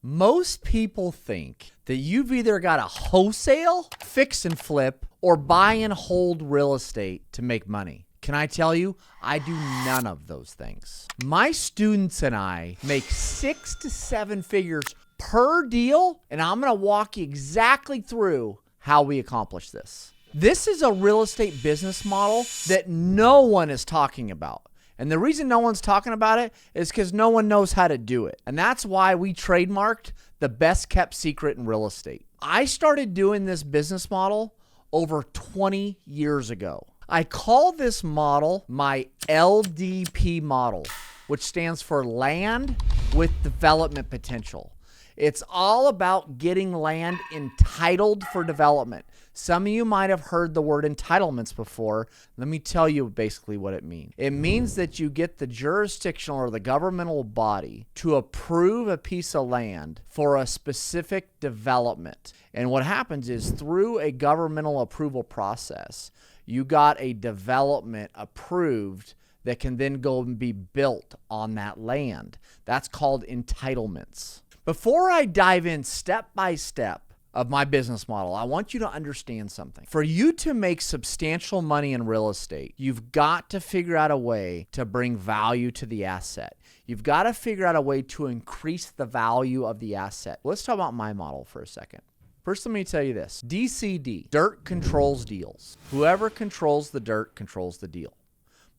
Most people think that you've either got to wholesale, fix and flip, or buy and hold real estate to make money. Can I tell you, I do none of those things. My students and I make 6 to 7 figures per deal, and I'm going to walk you exactly through how we accomplish this. This is a real estate business model that no one is talking about. And the reason no one's talking about it is because no one knows how to do it. And that's why we trademarked the best kept secret in real estate. I started doing this business model over 20 years ago. I call this model my LDP model, which stands for land with development potential. It's all about getting land entitled for development. Some of you might have heard the word entitlements before. Let me tell you basically what it means. It means that you get the jurisdictional or the governmental body to approve a piece of land for a specific development. And what happens is through a governmental approval process, you got a development approved that can then go and be built on that land. That's called entitlements. Before I dive in step by step of my business model, I want you to understand something. For you to make substantial money in real estate, you've got to figure out a way to bring value to the asset. You've got to figure out a way to increase the value of the asset. Let's talk about my model for a second. First, let me tell you this. DCD, dirt controls deals. Whoever controls the dirt controls the deal.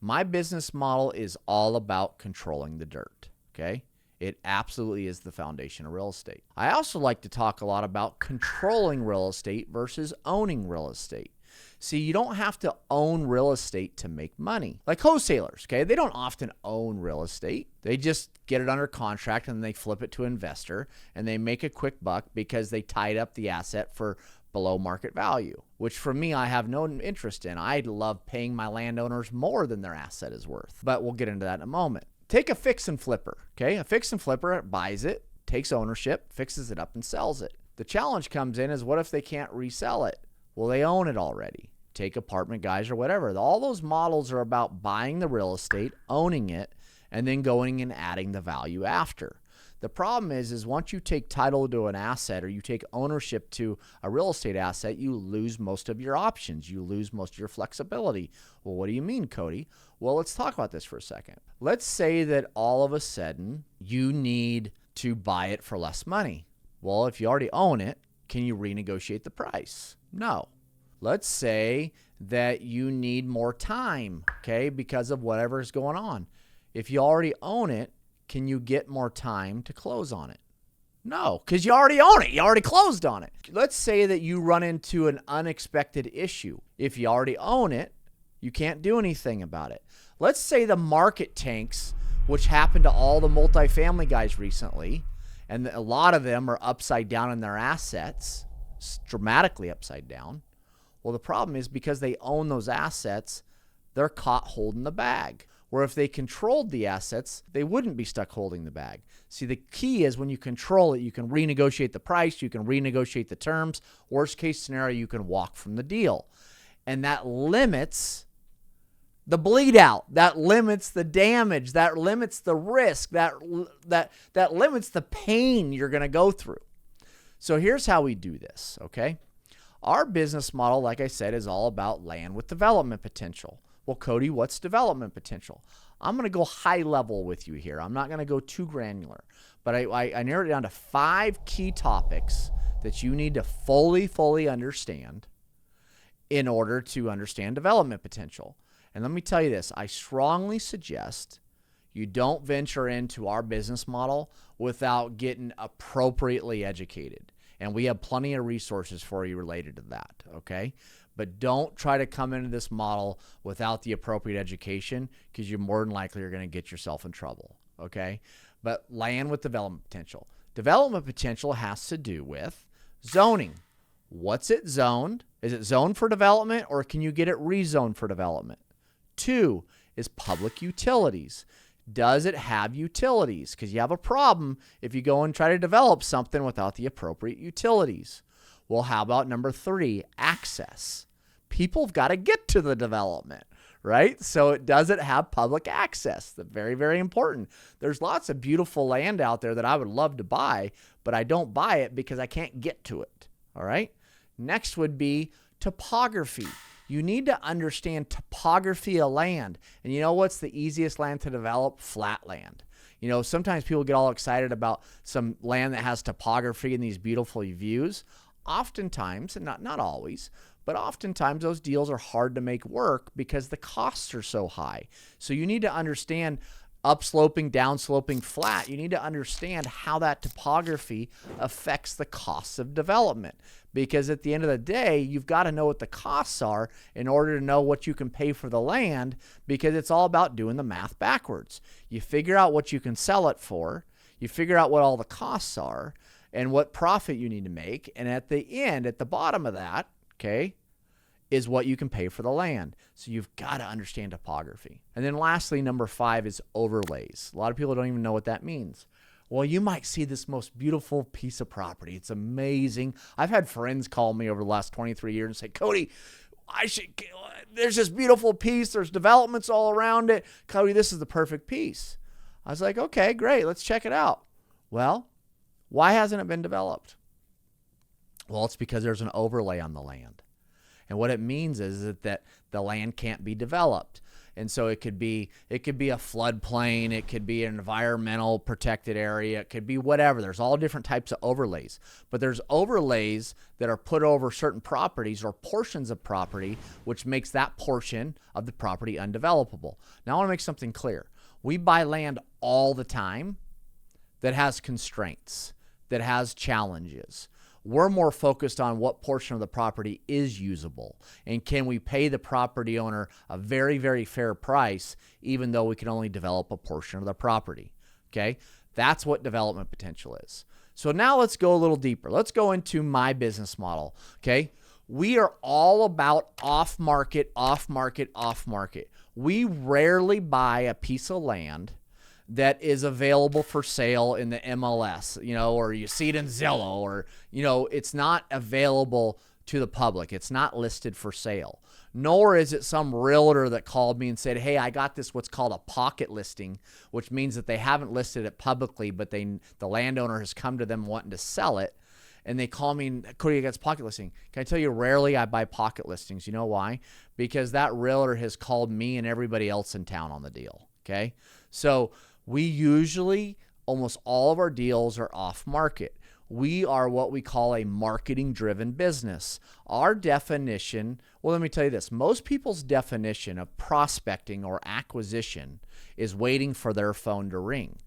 My business model is all about controlling the dirt, okay? It absolutely is the foundation of real estate. I also like to talk a lot about controlling real estate versus owning real estate. See, you don't have to own real estate to make money. Like wholesalers, okay? They don't often own real estate. They just get it under contract and they flip it to an investor and they make a quick buck because they tied up the asset for below market value, which for me, I have no interest in. I love paying my landowners more than their asset is worth, but we'll get into that in a moment. Take a fix and flipper, okay? A fix and flipper buys it, takes ownership, fixes it up, and sells it. The challenge comes in is what if they can't resell it? Well, they own it already. Take apartment guys or whatever. All those models are about buying the real estate, owning it, and then going and adding the value after. The problem is once you take title to an asset or you take ownership to a real estate asset, you lose most of your options. You lose most of your flexibility. Well, what do you mean, Cody? Well, let's talk about this for a second. Let's say that all of a sudden you need to buy it for less money. Well, if you already own it, can you renegotiate the price? No. Let's say that you need more time, okay, because of whatever's going on. If you already own it, can you get more time to close on it? No, because you already own it. You already closed on it. Let's say that you run into an unexpected issue. If you already own it, you can't do anything about it. Let's say the market tanks, which happened to all the multifamily guys recently, and a lot of them are upside down in their assets, dramatically upside down. Well, the problem is because they own those assets, they're caught holding the bag. Where if they controlled the assets, they wouldn't be stuck holding the bag. See, the key is when you control it, you can renegotiate the price, you can renegotiate the terms. Worst case scenario, you can walk from the deal. And that limits the bleed out, that limits the damage, that limits the risk, that limits the pain you're going to go through. So here's how we do this, okay? Our business model, like I said, is all about land with development potential. Well, Cody, what's development potential? I'm going to go high level with you here. I'm not going to go too granular, but I narrowed it down to 5 key topics that you need to fully understand in order to understand development potential. And let me tell you this, I strongly suggest you don't venture into our business model without getting appropriately educated. And we have plenty of resources for you related to that, okay? But don't try to come into this model without the appropriate education because you more than likely are going to get yourself in trouble, okay? But land with development potential. Development potential has to do with zoning. What's it zoned? Is it zoned for development or can you get it rezoned for development? 2 is public utilities. Does it have utilities? Because you have a problem if you go and try to develop something without the appropriate utilities. Well, how about number 3, access? People have got to get to the development, right? So does it have public access? That's very, very important. There's lots of beautiful land out there that I would love to buy, but I don't buy it because I can't get to it. All right. Next would be topography. You need to understand topography of land. And you know what's the easiest land to develop? Flat land. You know, sometimes people get all excited about some land that has topography and these beautiful views. Oftentimes, and not always, but oftentimes those deals are hard to make work because the costs are so high. So you need to understand upsloping, downsloping, flat. You need to understand how that topography affects the costs of development. Because at the end of the day, you've got to know what the costs are in order to know what you can pay for the land, because it's all about doing the math backwards. You figure out what you can sell it for, you figure out what all the costs are, and what profit you need to make. And at the end, at the bottom of that, okay, is what you can pay for the land. So you've got to understand topography. And then lastly, number 5 is overlays. A lot of people don't even know what that means. Well, you might see this most beautiful piece of property. It's amazing. I've had friends call me over the last 23 years and say, Cody, there's this beautiful piece. There's developments all around it. Cody, this is the perfect piece. I was like, okay, great. Let's check it out. Well, why hasn't it been developed? Well, it's because there's an overlay on the land. And what it means is that the land can't be developed. And so it could be a floodplain, it could be an environmental protected area, it could be whatever. There's all different types of overlays. But there's overlays that are put over certain properties or portions of property, which makes that portion of the property undevelopable. Now I want to make something clear. We buy land all the time that has constraints, that has challenges. We're more focused on what portion of the property is usable, and can we pay the property owner a very, very fair price, even though we can only develop a portion of the property. Okay, that's what development potential is. So now let's go a little deeper. Let's go into my business model. Okay, we are all about off market, off market, off market. We rarely buy a piece of land that is available for sale in the MLS, or you see it in Zillow, or, it's not available to the public. It's not listed for sale. Nor is it some realtor that called me and said, hey, I got this what's called a pocket listing, which means that they haven't listed it publicly, but the landowner has come to them wanting to sell it. And they call me, and Cody, I got this pocket listing. Can I tell you, rarely I buy pocket listings. You know why? Because that realtor has called me and everybody else in town on the deal. Okay. So we usually, almost all of our deals are off market. We are what we call a marketing driven business. Our definition, well, let me tell you this. Most people's definition of prospecting or acquisition is waiting for their phone to ring.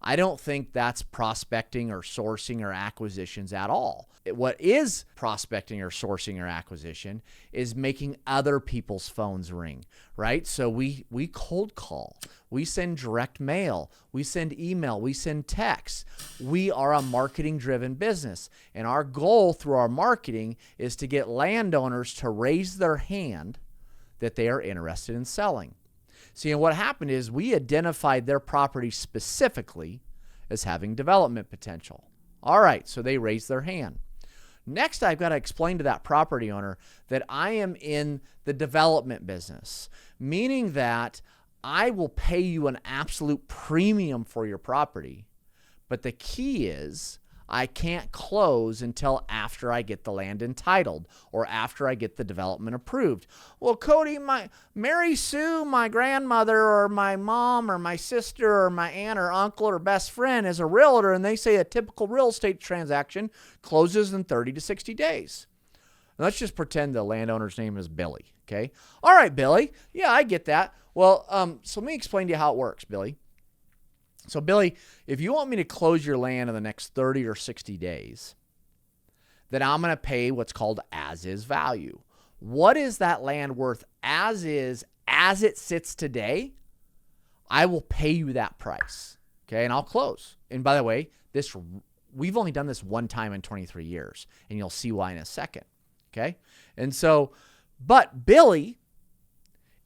I don't think that's prospecting or sourcing or acquisitions at all. What is prospecting or sourcing or acquisition is making other people's phones ring, right? So we cold call, we send direct mail, we send email, we send text. We are a marketing driven business, and our goal through our marketing is to get landowners to raise their hand that they are interested in selling. See, and what happened is we identified their property specifically as having development potential. All right, so they raised their hand. Next, I've got to explain to that property owner that I am in the development business, meaning that I will pay you an absolute premium for your property, but the key is I can't close until after I get the land entitled or after I get the development approved. Well, Cody, Mary Sue, my grandmother or my mom or my sister or my aunt or uncle or best friend is a realtor, and they say a typical real estate transaction closes in 30 to 60 days. Let's just pretend the landowner's name is Billy, okay? All right, Billy. Yeah, I get that. Well, so let me explain to you how it works, Billy. So, Billy, if you want me to close your land in the next 30 or 60 days, then I'm going to pay what's called as-is value. What is that land worth as is, as it sits today? I will pay you that price, okay, and I'll close. And by the way, we've only done this one time in 23 years, and you'll see why in a second, okay? And so, but Billy,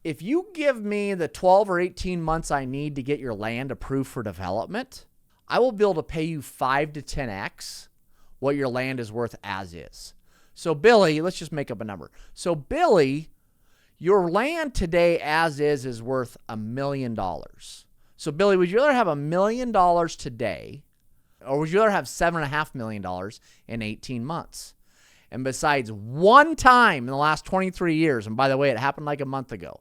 if you give me the 12 or 18 months I need to get your land approved for development, I will be able to pay you 5 to 10x what your land is worth as is. So Billy, let's just make up a number. So Billy, your land today as is worth $1 million. So Billy, would you rather have $1 million today, or would you rather have $7.5 million in 18 months? And besides one time in the last 23 years, and by the way, it happened like a month ago,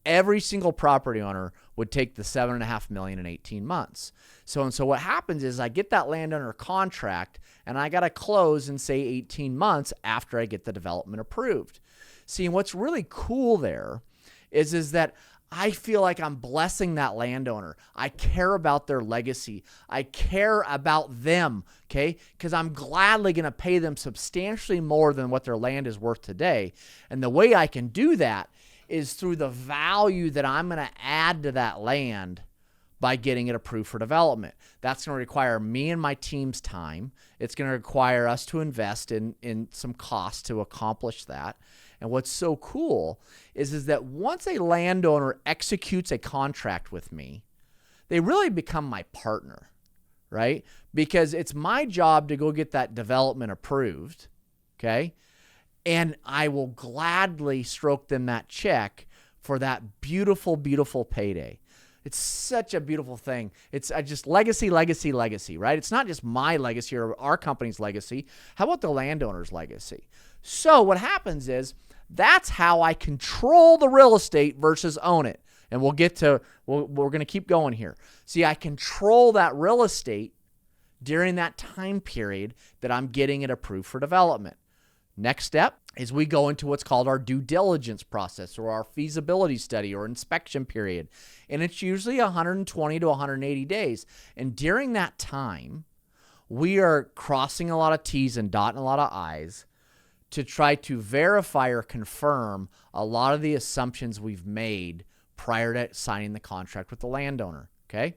every single property owner would take the $7.5 million in 18 months. So what happens is I get that land under contract and I got to close in say 18 months after I get the development approved. See, what's really cool there is that I feel like I'm blessing that landowner. I care about their legacy. I care about them, okay? Because I'm gladly going to pay them substantially more than what their land is worth today. And the way I can do that is through the value that I'm going to add to that land by getting it approved for development. That's going to require me and my team's time. It's going to require us to invest in some costs to accomplish that. And what's so cool is that once a landowner executes a contract with me, they really become my partner, right? Because it's my job to go get that development approved, okay? And I will gladly stroke them that check for that beautiful, beautiful payday. It's such a beautiful thing. It's just legacy, legacy, legacy, right? It's not just my legacy or our company's legacy. How about the landowner's legacy? So what happens is that's how I control the real estate versus own it. And we're going to keep going here. See, I control that real estate during that time period that I'm getting it approved for development. Next step is we go into what's called our due diligence process or our feasibility study or inspection period. And it's usually 120 to 180 days. And during that time, we are crossing a lot of T's and dotting a lot of I's to try to verify or confirm a lot of the assumptions we've made prior to signing the contract with the landowner, okay?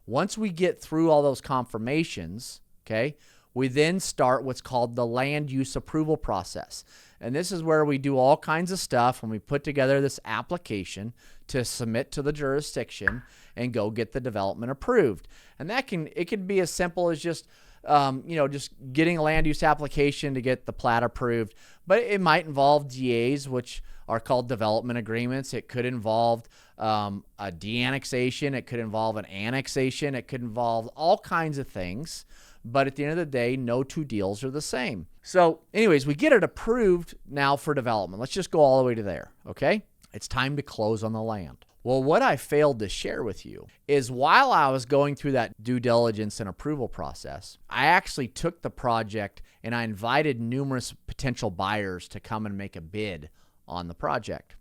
Once we get through all those confirmations, okay, we then start what's called the land use approval process. And this is where we do all kinds of stuff when we put together this application to submit to the jurisdiction and go get the development approved. And it can be as simple as just just getting a land use application to get the plat approved, but it might involve DAs, which are called development agreements. It could involve a de-annexation. It could involve an annexation. It could involve all kinds of things. But at the end of the day, no two deals are the same. So anyways, we get it approved now for development. Let's just go all the way to there, okay? It's time to close on the land. Well, what I failed to share with you is while I was going through that due diligence and approval process, I actually took the project and I invited numerous potential buyers to come and make a bid on the project.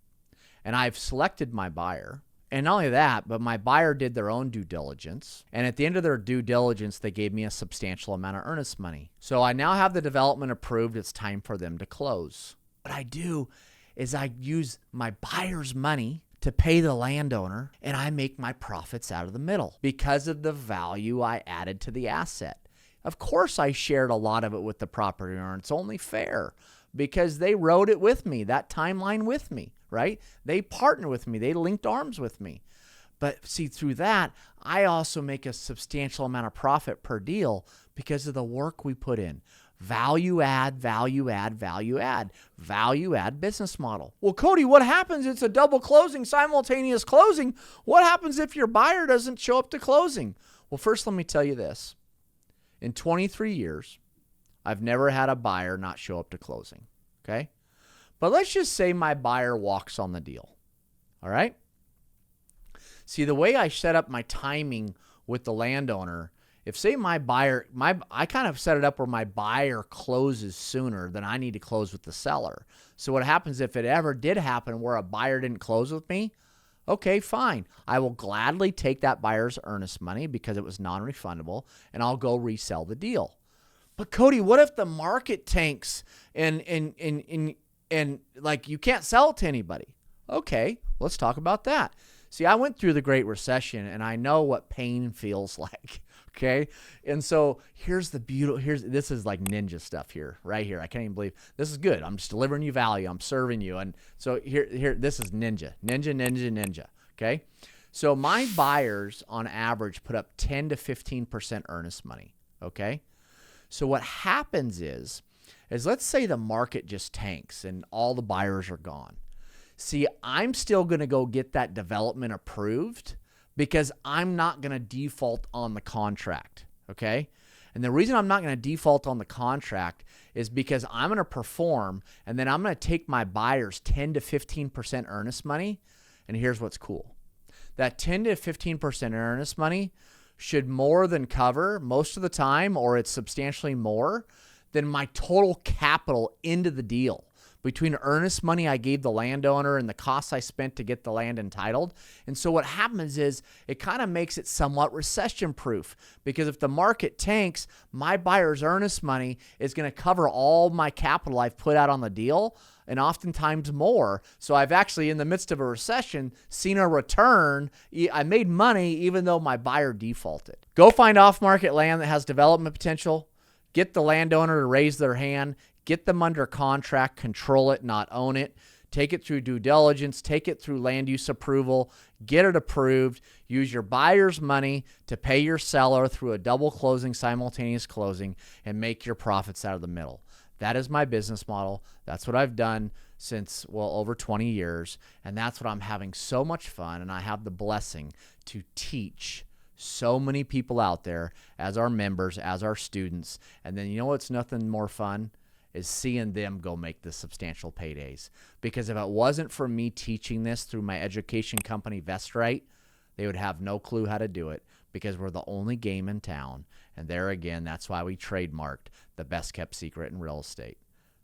And I've selected my buyer. And not only that, but my buyer did their own due diligence. And at the end of their due diligence, they gave me a substantial amount of earnest money. So I now have the development approved. It's time for them to close. What I do is I use my buyer's money to pay the landowner, and I make my profits out of the middle because of the value I added to the asset. Of course, I shared a lot of it with the property owner. It's only fair because they rode it with me, that timeline with me, right? They partnered with me. They linked arms with me. But see, through that, I also make a substantial amount of profit per deal because of the work we put in. Value add, value add, value add, value add business model. Well, Cody, what happens? It's a double closing, simultaneous closing. What happens if your buyer doesn't show up to closing? Well, first, let me tell you this. In 23 years, I've never had a buyer not show up to closing, okay? But let's just say my buyer walks on the deal, all right? See, the way I set up my timing with the landowner, if say my buyer, I kind of set it up where my buyer closes sooner than I need to close with the seller. So what happens if it ever did happen where a buyer didn't close with me? Okay, fine. I will gladly take that buyer's earnest money because it was non-refundable, and I'll go resell the deal. But Cody, what if the market tanks and like you can't sell it to anybody? Okay, let's talk about that. See, I went through the Great Recession, and I know what pain feels like. Okay. And so this is like ninja stuff here, right here. I can't even believe this is good. I'm just delivering you value. I'm serving you. And so here, this is ninja. Okay. So my buyers on average put up 10 to 15% earnest money. Okay. So what happens is let's say the market just tanks and all the buyers are gone. See, I'm still going to go get that development approved because I'm not going to default on the contract, okay? And the reason I'm not going to default on the contract is because I'm going to perform, and then I'm going to take my buyers 10 to 15% earnest money. And here's what's cool. That 10 to 15% earnest money should more than cover most of the time, or it's substantially more than my total capital into the deal. Between earnest money I gave the landowner and the costs I spent to get the land entitled. And so what happens is it kind of makes it somewhat recession proof, because if the market tanks, my buyer's earnest money is going to cover all my capital I've put out on the deal, and oftentimes more. So I've actually, in the midst of a recession, seen a return. I made money even though my buyer defaulted. Go find off-market land that has development potential. Get the landowner to raise their hand. Get them under contract, control it, not own it. Take it through due diligence, take it through land use approval, get it approved. Use your buyer's money to pay your seller through a double closing, simultaneous closing, and make your profits out of the middle. That is my business model. That's what I've done since, well, over 20 years. And that's what I'm having so much fun. And I have the blessing to teach so many people out there as our members, as our students. And then you know what's nothing more fun? Is seeing them go make the substantial paydays. Because if it wasn't for me teaching this through my education company, Vestrite, they would have no clue how to do it, because we're the only game in town. And there again, that's why we trademarked the best kept secret in real estate.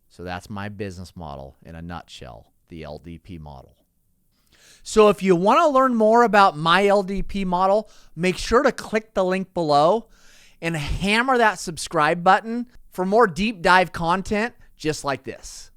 So that's my business model in a nutshell, the LDP model. So if you want to learn more about my LDP model, make sure to click the link below and hammer that subscribe button for more deep dive content just like this.